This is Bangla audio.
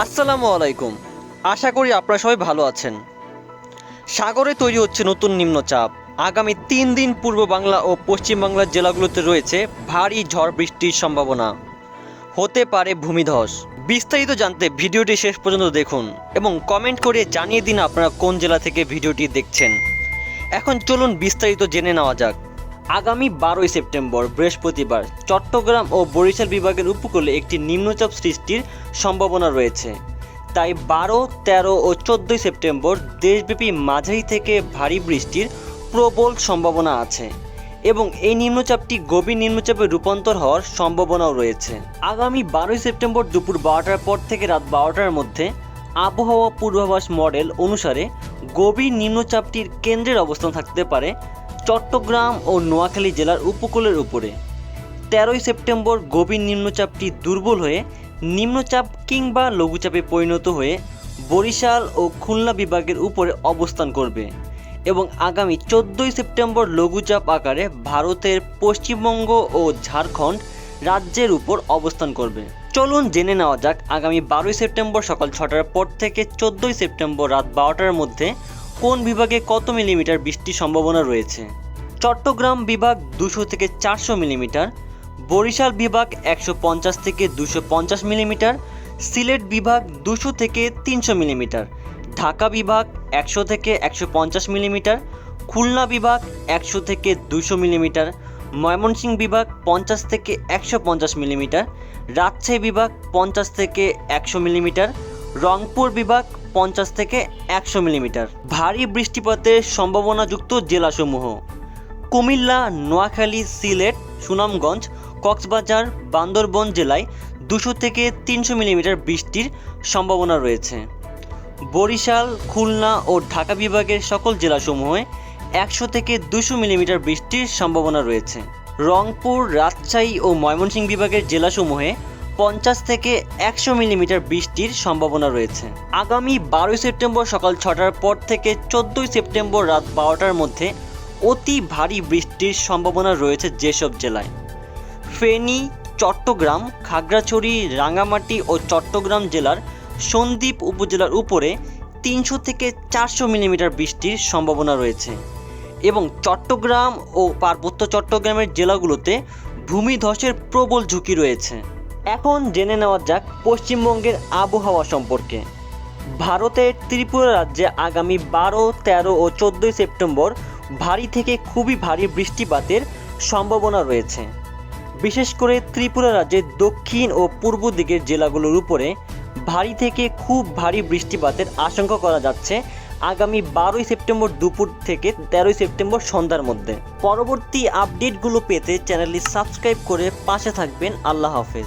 আসসালামু আলাইকুম। আশা করি আপনারা সবাই ভালো আছেন। সাগরে তৈরি হচ্ছে নতুন নিম্নচাপ। আগামী ৩ দিন পূর্ব বাংলা ও পশ্চিম বাংলার জেলাগুলোতে রয়েছে ভারী ঝড় বৃষ্টির সম্ভাবনা। হতে পারে ভূমিধস। বিস্তারিত জানতে ভিডিওটি শেষ পর্যন্ত দেখুন এবং কমেন্ট করে জানিয়ে দিন আপনারা কোন জেলা থেকে ভিডিওটি দেখছেন। এখন চলুন বিস্তারিত জেনে নেওয়া যাক। আগামী 12ই সেপ্টেম্বর বৃহস্পতিবার চট্টগ্রাম ও বরিশাল বিভাগের উপকূলে একটি নিম্নচাপ সৃষ্টির সম্ভাবনা রয়েছে। তাই 12, 13 ও 14ই সেপ্টেম্বর দেশব্যাপী মাঝারি থেকে ভারী বৃষ্টির প্রবল সম্ভাবনা আছে এবং এই নিম্নচাপটি গভীর নিম্নচাপে রূপান্তর হওয়ার সম্ভাবনাও রয়েছে। আগামী 12ই সেপ্টেম্বর দুপুর 12টার পর থেকে রাত 12টার মধ্যে আবহাওয়া পূর্বাভাস মডেল অনুসারে গভীর নিম্নচাপটির কেন্দ্রের অবস্থান থাকতে পারে চট্টগ্রাম ও নোয়াখালী জেলার উপকূলের উপরে। 13ই সেপ্টেম্বর গভীর নিম্নচাপটি দুর্বল হয়ে নিম্নচাপ কিংবা লঘুচাপে পরিণত হয়ে বরিশাল ও খুলনা বিভাগের উপরে অবস্থান করবে এবং আগামী 14ই সেপ্টেম্বর লঘুচাপ আকারে ভারতের পশ্চিমবঙ্গ ও ঝাড়খণ্ড রাজ্যের উপর অবস্থান করবে। চলুন জেনে নেওয়া যাক আগামী 12ই সেপ্টেম্বর সকাল 6টার পর থেকে 14ই সেপ্টেম্বর রাত 12টার মধ্যে কোন বিভাগে কত মিলিমিটার বৃষ্টির সম্ভাবনা রয়েছে। চট্টগ্রাম বিভাগ 200 থেকে 400 মিলিমিটার, বরিশাল বিভাগ 150 থেকে 250 মিলিমিটার, সিলেট বিভাগ 200 থেকে 300 মিলিমিটার, ঢাকা বিভাগ 100 থেকে 150 মিলিমিটার, খুলনা বিভাগ 100 থেকে 200 মিলিমিটার, ময়মনসিংহ বিভাগ 50 থেকে 150 মিলিমিটার, রাজশাহী বিভাগ 50 থেকে 100 মিলিমিটার, রংপুর বিভাগ 50 থেকে 100 মিলিমিটার। ভারী বৃষ্টিপাতের সম্ভাবনাযুক্ত জেলাসমূহ: কুমিল্লা, নোয়াখালী, সিলেট, সুনামগঞ্জ, কক্সবাজার, বান্দরবন জেলায় 200 থেকে 300 মিলিমিটার বৃষ্টির সম্ভাবনা রয়েছে। বরিশাল, খুলনা ও ঢাকা বিভাগের সকল জেলাসমূহে 100 থেকে 200 মিলিমিটার বৃষ্টির সম্ভাবনা রয়েছে। রংপুর, রাজশাহী ও ময়মনসিংহ বিভাগের জেলাসমূহে 50 থেকে 100 মিলিমিটার বৃষ্টির সম্ভাবনা রয়েছে। আগামী 12ই সেপ্টেম্বর সকাল 6টার পর থেকে 14ই সেপ্টেম্বর রাত 12টার মধ্যে অতি ভারী বৃষ্টির সম্ভাবনা রয়েছে যেসব জেলায়: ফেনী, চট্টগ্রাম, খাগড়াছড়ি, রাঙ্গামাটি ও চট্টগ্রাম জেলার সন্দ্বীপ উপজেলার উপরে 300 থেকে 400 মিলিমিটার বৃষ্টির সম্ভাবনা রয়েছে এবং চট্টগ্রাম ও পার্বত্য চট্টগ্রামের জেলাগুলোতে ভূমিধসের প্রবল ঝুঁকি রয়েছে। এখন জেনে নেওয়া যাক পশ্চিমবঙ্গের আবহাওয়া সম্পর্কে। ভারতের ত্রিপুরা রাজ্যে আগামী 12, 13 ও 14ই সেপ্টেম্বর ভারী থেকে খুবই ভারী বৃষ্টিপাতের সম্ভাবনা রয়েছে। বিশেষ করে ত্রিপুরা রাজ্যের দক্ষিণ ও পূর্ব দিকের জেলাগুলোর উপরে ভারী থেকে খুব ভারী বৃষ্টিপাতের আশঙ্কা করা যাচ্ছে আগামী 12ই সেপ্টেম্বর দুপুর থেকে 13ই সেপ্টেম্বর সন্ধ্যার মধ্যে। পরবর্তী আপডেটগুলো পেতে চ্যানেলটি সাবস্ক্রাইব করে পাশে থাকবেন। আল্লাহ হাফেজ।